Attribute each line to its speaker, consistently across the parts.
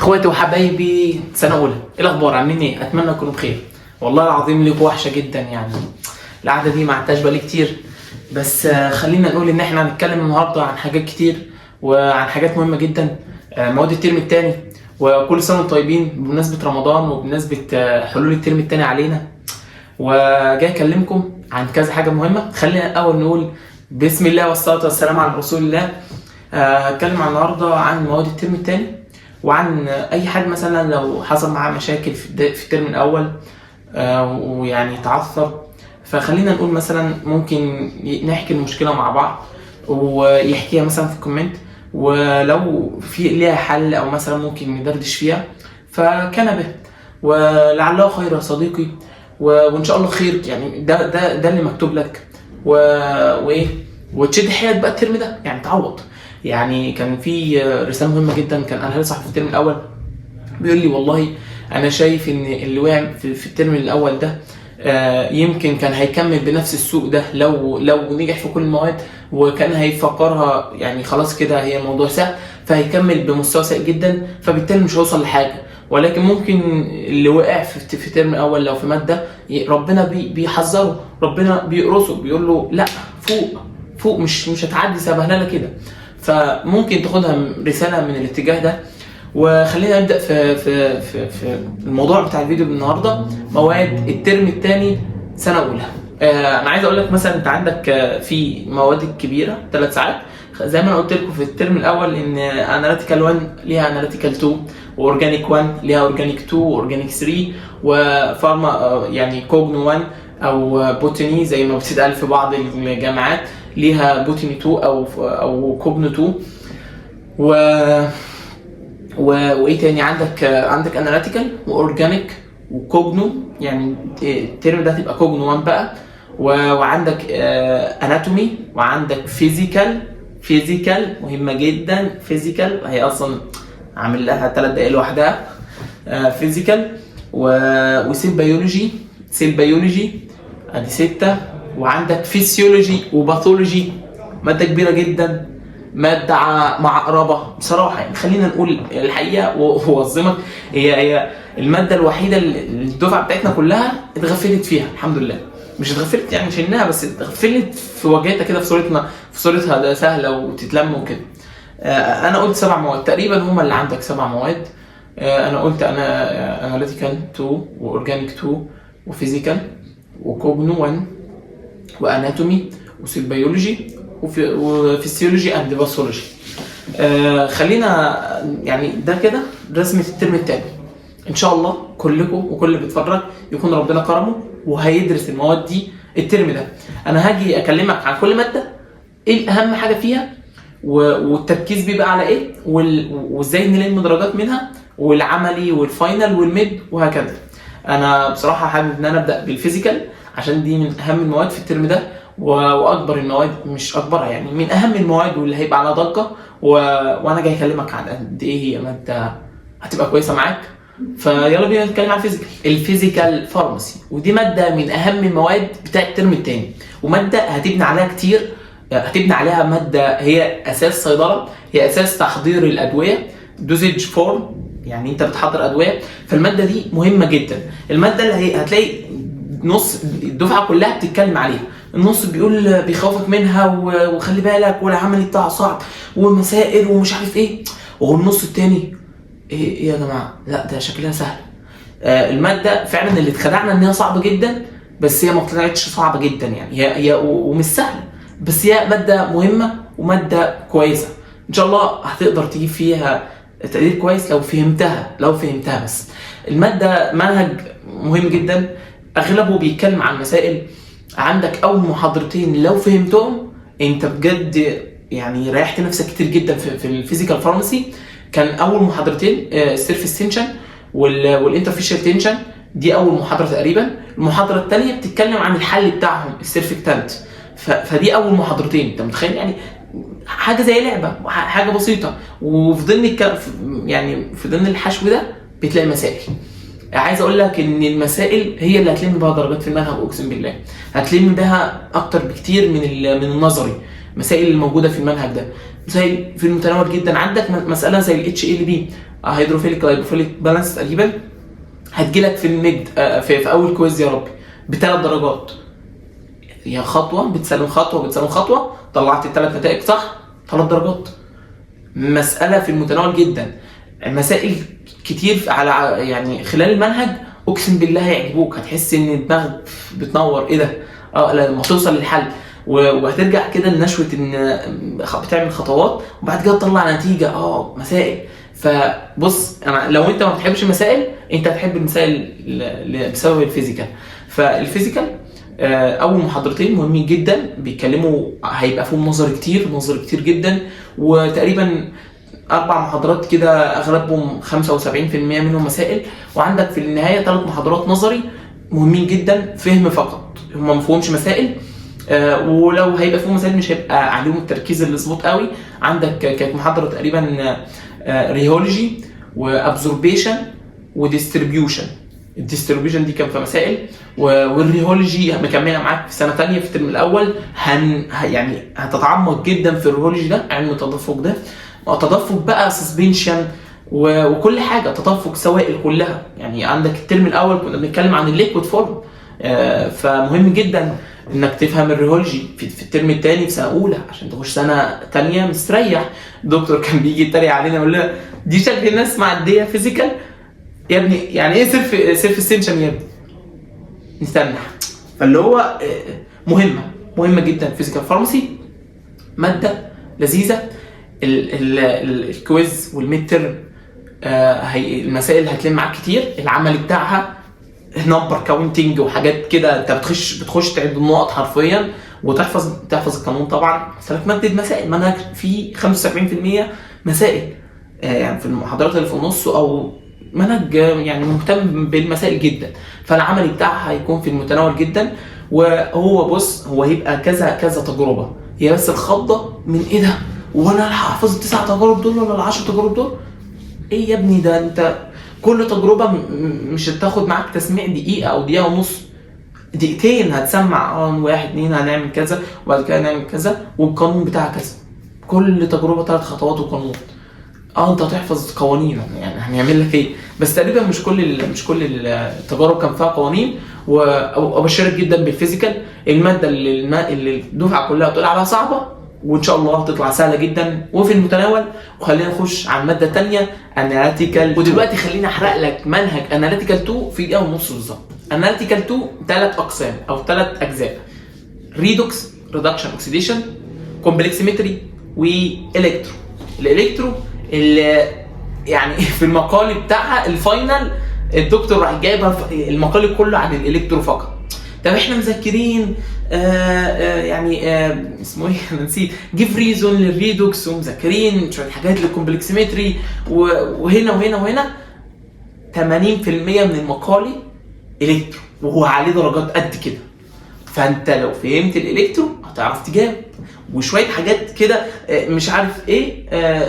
Speaker 1: اخواتي وحبايبي سنه اولى، ايه الاخبار؟ عاملين ايه؟ اتمنى تكونوا بخير. والله العظيم ليكوا وحشه جدا يعني. القعده دي ما عدتهاش بقالي كتير، بس خلينا نقول ان احنا هنتكلم النهارده عن حاجات كتير وعن حاجات مهمه جدا. مواد الترم الثاني، وكل سنه وانتم طيبين بمناسبه رمضان وبمناسبه حلول الترم الثاني علينا. وجاي اكلمكم عن كذا حاجه مهمه. خلينا الاول نقول بسم الله والصلاه والسلام على رسول الله. هتكلم عن النهارده عن مواد الترم الثاني، وعن اي حد مثلا لو حصل معاه مشاكل في الترم الاول ويعني تعثر. فخلينا نقول مثلا ممكن نحكي المشكله مع بعض ويحكيها مثلا في الكومنت، ولو في ليها حل او مثلا ممكن ندردش فيها فكان به، ولعله خير يا صديقي. وان شاء الله خير يعني. ده اللي مكتوب لك وايه، وتشد حيلك بقى الترم ده يعني تعوض. يعني كان في رساله مهمه جدا كان قالها لي صاحبي في الترم الاول، بيقول لي والله انا شايف ان اللي وقع في الترم الاول ده يمكن كان هيكمل بنفس السوق ده لو نجح في كل المواد، وكان هيفكرها يعني خلاص كده هي الموضوع سهل، فهيكمل بمستوى سيء جدا، فبالتالي مش هيوصل لحاجه. ولكن ممكن اللي وقع في ترم الاول لو في ماده ربنا بيحذره، ربنا بيقرصه، بيقول له لا فوق مش هتعدي سبهلله كده. فممكن تاخدها رساله من الاتجاه ده. وخلينا نبدا في الموضوع بتاع الفيديو النهارده، مواد الترم الثاني سنه اولى. انا عايز اقول لك مثلا انت عندك في مواد الكبيره 3 ساعات، زي ما انا قلت لكم في الترم الاول ان اناليتيكال 1 ليها اناليتيكال 2، واورجانيك 1 ليها اورجانيك 2 واورجانيك 3، وفارما يعني كوجنو 1 او بوتاني زي ما بتتقال في بعض الجامعات ليها بوتاني 2 او كوجنو 2. وايه تاني عندك اناليتيكال واورجانيك وكوجنو، يعني الترم ده هتبقى كوجنو 1 بقى. وعندك اناتومي، وعندك فيزيكال مهمه جدا. فيزيكال هي اصلا عامل لها 3 دقايق لوحدها. فيزيكال وسيل بيولوجي ادي 6. وعندك فيسيولوجي وباثولوجي، ماده كبيره جدا، ماده معقربه بصراحه يعني. خلينا نقول الحقيقه واوظمك، هي الماده الوحيده اللي الدفعه بتاعتنا كلها اتغفلت فيها الحمد لله. مش اتغفلت يعني شلناها، بس اتغفلت في واجهتها كده، في صورتها ده سهله وتتلم وكده. انا قلت 7 مواد تقريبا، هما اللي عندك 7 مواد. انا قلت انا اناليتيكال 2 واورجانيك 2 وفيزيكال وكوجنو 1 واناتومي وسيل بيولوجي وفيسيولوجي اند باثولوجي. خلينا يعني ده كده رسمه الترم الثاني. ان شاء الله كلكم وكل اللي بيتفرج يكون ربنا كرمه وهيدرس المواد دي الترم ده. انا هاجي اكلمك عن كل ماده ايه اهم حاجه فيها، والتركيز بيبقى على ايه، وازاي نلم درجات منها، والعملي والفاينل والميد وهكذا. انا بصراحه حابب ان انا ابدا بالفيزيكال عشان دي من اهم المواد في الترم ده، واكبر المواد، مش اكبرها يعني، من اهم المواد واللي هيبقى على ضجه. وانا جاي اكلمك عن قد ايه هي ماده هتبقى كويسه معاك. فيلا بينا نتكلم عن الفيزيكال فارماسي، ودي ماده من اهم المواد بتاع الترم الثاني، وماده هتبني عليها كتير. هتبني عليها ماده هي اساس صيدله، هي اساس تحضير الادويه، دوزيج فورم، يعني انت بتحضر ادويه. فالماده دي مهمه جدا. الماده اللي هي هتلاقي نص الدفعه كلها بتتكلم عليها، النص بيقول بيخوفك منها وخلي بالك والعملي بتاعها صعب ومسائل ومش عارف ايه، والنص التاني ايه يا جماعه، لا ده شكلها سهل. الماده فعلا اللي اتخدعنا ان هي صعبه جدا، بس هي ما طلعتش صعبه جدا يعني. هي ومش سهله، بس هي ماده مهمه وماده كويسه. ان شاء الله هتقدر تجيب فيها تقدير كويس لو فهمتها. بس الماده منهج مهم جدا، اغلبه بيتكلم عن مسائل. عندك اول محاضرتين لو فهمتهم انت بجد يعني ريحت نفسك كتير جدا في الفيزيكال فارماسي. كان اول محاضرتين السيرفيس تنشن والانترفيشال تنشن، دي اول محاضره تقريبا. المحاضره الثانيه بتتكلم عن الحل بتاعهم السيرفكتانت. فدي اول محاضرتين. انت متخيل يعني حاجه زي لعبه، حاجه بسيطه، وفي ضمن يعني في ضمن الحشو ده بتلاقي مسائل. عايز اقول لك ان المسائل هي اللي هتلم بها درجات في المنهج، اقسم بالله هتلم بها اكتر بكتير من النظري. مسائل الموجوده في المنهج ده مسائل في المتناول جدا. عندك مساله زي الاتش ال بي هيدروفيليك لايبوفيليك بالانس تقريبا، هتجيلك في الميد في اول كويز يا ربي ب3 درجات. يا خطوه بتسلم خطوه بتسلم خطوه، طلعت ال3 نتائج صح 3 درجات. مساله في المتناول جدا. مسائل كتير على يعني خلال المنهج اقسم بالله هيعجبوك، هتحس ان دماغك بتنور ايه ده لما توصل للحل، وهترجع كده لنشوه ان بتعمل خطوات وبعد كده تطلع نتيجه مسائل. فبص انا لو انت ما بتحبش المسائل انت هتحب المسائل بسبب الفيزيكال. فالفيزيكال اول محاضرتين مهمين جدا، بيتكلموا هيبقى فيهم نظري كتير جدا، وتقريبا 4 محاضرات كده اغلبهم 75% منهم مسائل، وعندك في النهايه 3 محاضرات نظري مهمين جدا فهم فقط، هم ما فيهمش مسائل. ولو هيبقى فيهم مسائل مش هيبقى عليهم التركيز اللي مظبوط قوي. عندك كانت محاضره تقريبا ريهولوجي وابزوربيشن وديستريبيوشن. الديستريبيوشن دي كان في مسائل، والريهولوجي مكمله معاك في سنه ثانيه في الترم الاول. يعني هتتعمق جدا في الريهولوجي ده، علم التدفق ده، تدفق بقى سسبنشن وكل حاجه، تدفق سوائل كلها. يعني عندك الترم الاول كنا بنتكلم عن الليكويد فورم، فمهم جدا انك تفهم الريهولوجي في الترم الثاني في سنه اولى عشان تخش سنه ثانيه مستريح. الدكتور كان بيجي يتريق علينا يقول لنا دي شكل الناس معديه فيزيكال يا ابني، يعني ايه سيلف اسنشن يا ابني، نستنى. فاللي هو مهمه جدا. فيزيكال فارماسي ماده لذيذه. الكويز والميد ترم المسائل هتلم معاك كتير. العمل بتاعها نمبر كاونتنج وحاجات كده، انت بتخش تعد النقط حرفيا وتحفظ القانون. طبعا سلك ماده مسائل، منهج فيه 75% مسائل، يعني في المحاضرات اللي في النص، او منهج يعني مهتم بالمسائل جدا. فالعمل بتاعها هيكون في المتناول جدا. وهو بص هو هيبقى كذا تجربه، هي بس الخضه من ايه ده، وانا هحفظ ال9 تجارب دول ولا ال10 تجارب دول؟ ايه يا ابني ده، انت كل تجربه مش هتاخد معاك تسميع دقيقه او دقيقه ونص، دقيقتين هتسمع 1 2 هنعمل كذا وبعد كده هنعمل كذا والقانون بتاعها كذا. كل تجربه 3 خطوات وقانون. انت هتحفظ قوانين، يعني هنعمل لك ايه؟ بس تقريبا مش كل التجارب كان فيها قوانين. وابشرك جدا بالفيزيكال، الماده اللي الدفعه كلها بتقول عليها صعبه وان شاء الله هتطلع سهله جدا وفي المتناول. وخلينا نخش على الماده الثانيه اناليتيكال. ودلوقتي خليني احرق لك منهج اناليتيكال 2 في دقيقه ونص بالظبط. اناليتيكال 2 3 اقسام او 3 اجزاء: ريدوكس ريدكشن اوكسيديشن، كومبلكسيمتري، والكترو. الالكترو اللي يعني في المقال بتاعها الفاينل الدكتور راح جايبها المقال كله عن الالكترو فقط. طب احنا مذاكرين يعني اسمه ايه انا نسيت، جيف ريزون للريدوكس، ومذاكرين شويه حاجات للكومبلكسيمتري وهنا وهنا وهنا. 80% من المقالي الكترو وهو عليه درجات قد كده. فانت لو فهمت الالكترو هتعرف تجاوب. وشويه حاجات كده مش عارف ايه،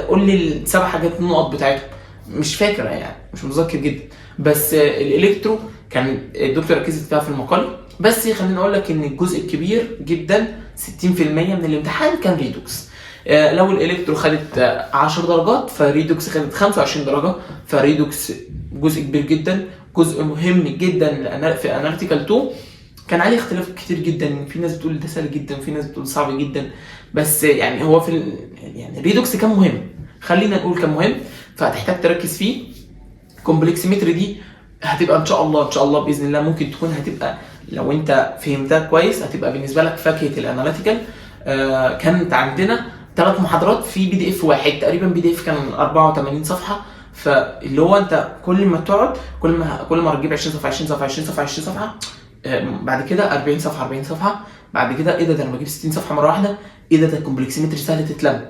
Speaker 1: قول لي ال7 حاجات النقط بتاعتهم مش فاكره يعني مش متذكر جدا. بس الالكترو كان الدكتور ركزت فيها في المقال. بس خليني اقول لك ان الجزء الكبير جدا 60% من الامتحان كان ريدوكس. لو الالكترو خدت 10 درجات فريدوكس خدت 25 درجه. فريدوكس جزء كبير جدا، جزء مهم جدا في اناليتيكال 2. كان عليه اختلاف كتير جدا، في ناس بتقول ده سهل جدا في ناس بتقول صعب جدا. بس يعني هو يعني الريدوكس كان مهم، خلينا نقول كان مهم، فهتحتاج تركز فيه. كومبلكسيمتري دي هتبقى ان شاء الله باذن الله ممكن تكون هتبقى لو انت فهمتها كويس هتبقى بالنسبه لك فاكهه الاناليتيكال. كانت عندنا 3 محاضرات في PDF واحد تقريبا. PDF كان 84 صفحه. فاللي هو انت كل ما تقعد كل ما تجيب 20 صفحه 20 صفحه 20 صفحه 20 صفحه، بعد كده 40 صفحه 40 صفحه، بعد كده ايه ده انا بجيب 60 صفحه مره واحده. ايه ده الكومبلكسيمتري سهله تتلم.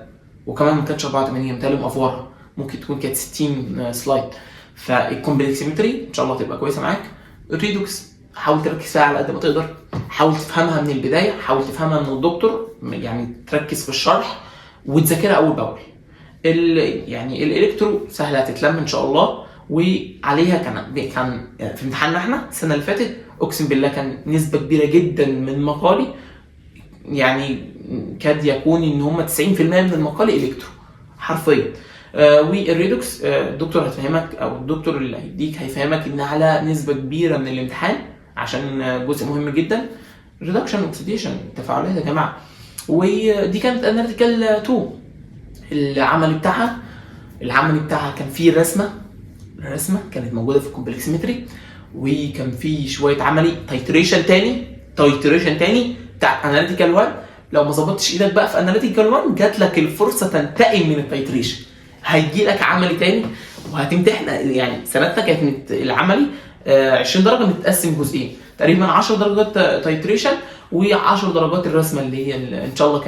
Speaker 1: وكمان ما كانتش 84 متهيألي مقفورها، ممكن تكون كانت 60 سلايد. فالكومبلكسيمتري ان شاء الله تبقى كويسه معاك. الريدوكس حاول تركز فيها على قد ما تقدر، حاول تفهمها من البدايه، حاول تفهمها من الدكتور، يعني تركز في الشرح وتذاكرها اول باول. يعني الالكترو سهله هتتلم ان شاء الله. وعليها كان في امتحاننا احنا السنه اللي فاتت اقسم بالله كان نسبه كبيره جدا من مقالي، يعني كاد يكون ان هم 90% من المقالي الكترو حرفيا. والريدوكس الدكتور هتفهمك، او الدكتور اللي هيديك هيفهمك ان على نسبه كبيره من الامتحان، عشان جزء مهم جدا ريدكشن اوكسيديشن تفاعلات يا جماعه. ودي كانت اناليتيكال 2. العملي بتاعها كان فيه الرسمه كانت موجوده في الكومبلكسيمتري، وكان فيه شويه عملي تايتريشن تاني بتاع اناليتيكال 1. لو ما ظبطتش ايدك بقى في اناليتيكال 1 جات لك الفرصه تنتقم من التايتريشن، هيجي لك عملي تاني وهتمتحن. يعني سنتنا كانت العملي 20 درجه متقسم جزئين تقريبا، 10 درجات تايتريشن و10 درجات الرسمه اللي هي ان شاء الله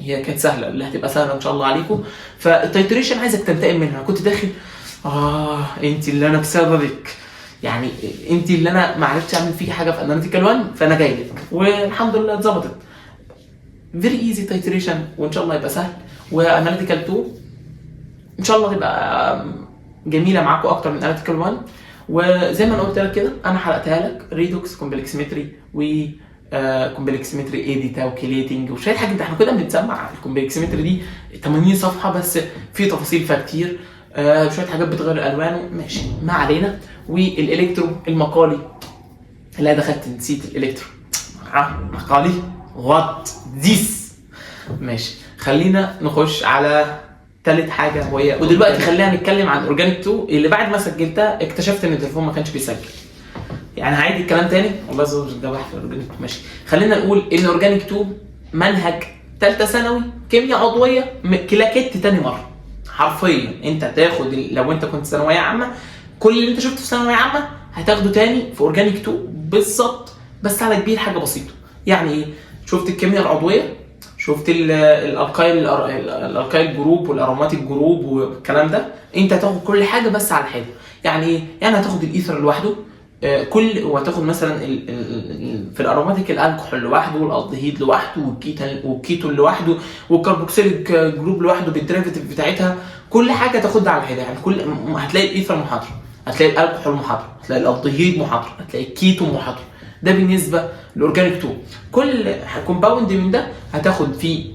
Speaker 1: هي كانت سهله، اللي هتبقى سهله ان شاء الله عليكم. فالتايتريشن عايزك تنتقم منها. كنت داخل انت اللي انا بسببك، يعني انت اللي انا ما عرفتش اعمل فيكي حاجه في اناليتيكال 1 فانا جاي لك، والحمد لله اتظبطت. فيري ايزي تايتريشن وان شاء الله يبقى سهل. واناليتيكال 2 ان شاء الله تبقى جميله معاكم اكتر من اناليتيكال 1. وزي ما انا قلت لك كده انا حرقتها لك ريدوكس كومبلكسيمتري و كومبلكسيمتري ايدي كالكوليتنج وشويه حاجات. احنا كنا بنسمع الكومبلكسيمتري دي 80 صفحه بس في تفاصيل فيها كتير، شويه حاجات بتغير الالوان ماشي ما علينا. والالكترو المقالي، لا دخلت نسيت الالكترو مقالي وات ذيس. ماشي خلينا نخش على ثالث حاجه وهي، ودلوقتي خلينا نتكلم عن اورجانيك 2 اللي بعد ما سجلتها اكتشفت ان التليفون ما كانش بيسجل. يعني هعيد الكلام تاني والله زوج الجبح في اورجانيك 2. ماشي خلينا نقول ان اورجانيك 2 منهج ثالثه ثانوي كيمياء عضويه كلاكيت تاني مره. حرفيا انت هتاخد لو انت كنت ثانويه عامه كل اللي انت شفته في ثانويه عامه هتاخده تاني في اورجانيك 2 بالظبط، بس على كبير حاجه بسيطه. يعني ايه؟ شفت الكيمياء العضويه، شفت الالكايل جروب والاروماتيك جروب والكلام ده، انت هتاخد كل حاجه بس على حاجه. يعني ايه؟ يعني هتاخد الايثر لوحده وهتاخد مثلا في الاروماتيك الالكحول لوحده والالدهيد لوحده والكيتون لوحده والكربوكسيليك جروب لوحده بالديريفيتيف بتاعتها. كل حاجه تاخدها على حده. يعني هتلاقي الايثر محاضره، هتلاقي الالكحول محاضره، هتلاقي الالدهيد محاضره، هتلاقي الكيتون محاضره. ده بالنسبه لاورجانيك 2. كل كومباوند من ده هتاخد فيه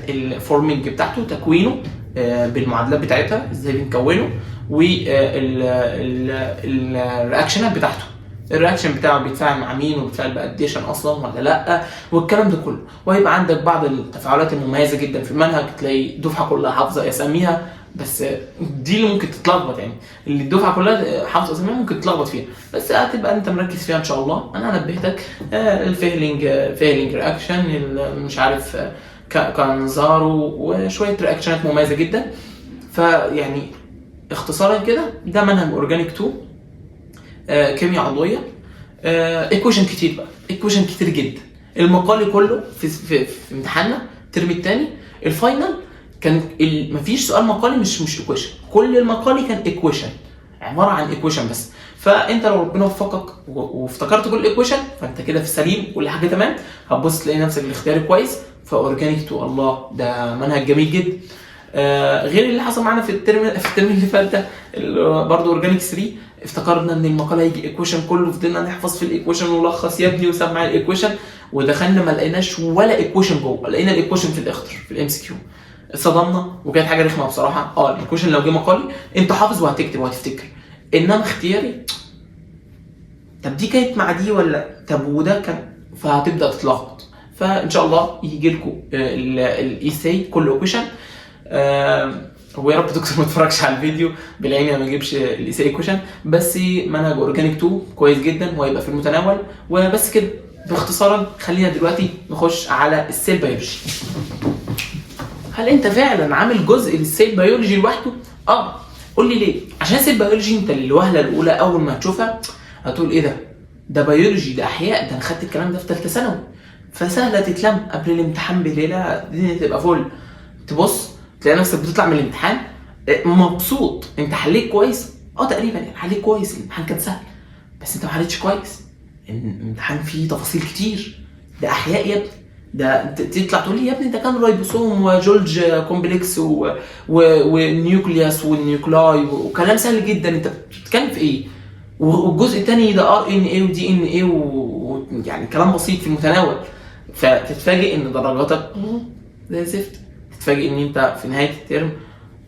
Speaker 1: الفورمينج بتاعته، تكوينه بالمعادلات بتاعتها ازاي بنكونه، والرياكشنات بتاعته، الرياكشن بتاعه بيتفاعل مع مين وبيتفاعل باديشن اصلا ولا لا والكلام ده كله. وهيبقى عندك بعض التفاعلات المميزه جدا في المنهج، تلاقي الدفعه كلها حافظه اساميها، بس دي اللي ممكن تتلخبط. يعني اللي الدفعه كلها حافظه اساميها ممكن تتلخبط فيها، بس هتبقى انت مركز فيها ان شاء الله. انا نبهتك الفيهلينج رياكشن، مش عارف كانزارو، وشويه رياكشنات مميزه جدا. فيعني اختصارا كده ده منهج اورجانيك 2 كيمياء عضويه. ايكويشن كتير بقى، ايكويشن كتير جدا. المقالي كله في امتحاننا الترم الثاني الفاينل كان مفيش سؤال مقالي مش ايكويشن، كل المقالي كان ايكويشن، عباره عن ايكويشن بس. فانت لو ربنا وفقك وافتكرت كل ايكويشن فانت كده في السليم، كل حاجه تمام، هتبص تلاقي نفسك الاختيار كويس. فاورجانيك 2 الله ده منهج جميل جدا. غير اللي حصل معانا في الترم اللي فات ده برضه اورجانيك 3، افتكرنا ان المقاله هيجي ايكويشن كله، فضلنا نحفظ في الايكويشن ولخص يا ابني وسمع الايكويشن، ودخلنا ما لقيناش ولا ايكويشن جوه، لقينا الايكويشن في الاخر في الام سي كيو. اتصدمنا وكانت حاجه رخمه بصراحه. الايكويشن لو جه مقالي انت حافظ وهتكتب وهتفتكر، انما اختياري طب دي كانت مع دي ولا طب وده كان، فهتبدا تتلخبط. فان شاء الله يجي لكم الايساي كل ايكويشن. ويا رب دكتور ما تتفرجش على الفيديو بالعين ما يجيبش الايساي ايكويشن، بس منهج اورجانيك 2 كويس جدا وهيبقى في المتناول. وبس كده باختصارا. خلينا دلوقتي نخش على السيل بيولوجي. هل انت فعلا عامل جزء للسيل بيولوجي لوحده؟ قول لي ليه؟ عشان السيل بيولوجي انت الوهله الاولى اول ما هتشوفها هتقول ايه ده بيولوجي، ده احياء، ده انا خدت الكلام ده في ثالثه ثانوي، فسهله تتلم قبل الامتحان بليله الدنيا تبقى فل. تبص تلاقي نفسك بتطلع من الامتحان مبسوط، انت حليت كويس تقريبا، يعني حليت كويس، الامتحان كان سهل بس انت ما حليتش كويس، الامتحان فيه تفاصيل كتير، ده احياء يا ابني، ده تطلع تقول لي يا ابني ده كان رايبوسوم وجولج كومبلكس والنيوكليوس والنيوكلاي وكلام سهل جدا، انت بتتكلم في ايه؟ والجزء الثاني ده ار ان اي ودي ان اي يعني كلام بسيط في المتناول. فتتفاجئ ان درجاتك زي زفت، تتفاجئ ان انت في نهايه الترم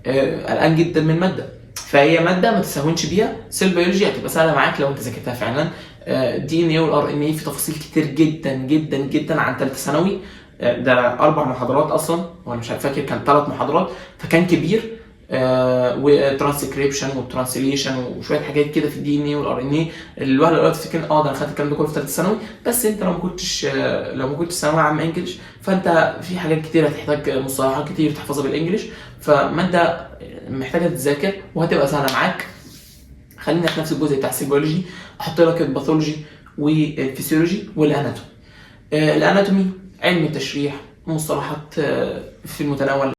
Speaker 1: قلقان جدا من الماده. فهي ماده ما تستهونش بيها. سيل بيولوجي هتبقى سهله معاك لو انت ذاكرتها فعلا. دي ان اي والار ان اي في تفاصيل كتير جدا جدا جدا عن ثالثه ثانوي. ده 4 محاضرات اصلا، وانا مش فاكر كان 3 محاضرات، فكان كبير. وترانسكريبشن والترانسليشن وشويه حاجات كده في الدي ان اي والار ان اي. الواحد دلوقتي تفتكر ده انا خدت الكلام ده كله في ثالثه ثانوي، بس انت لو ما كنتش ثانويه عامه انجلش، فانت في حاجات كتير هتحتاج مصطلحات كتير تحفظها بالانجلش. فماده محتاجه تذاكر وهتبقى سهله معاك. خلينا في نفس الجزء بتاع السيكولوجي، احط لك الباثولوجي والفسيولوجي والاناتومي. الاناتومي علم التشريح، مصطلحات في المتناول.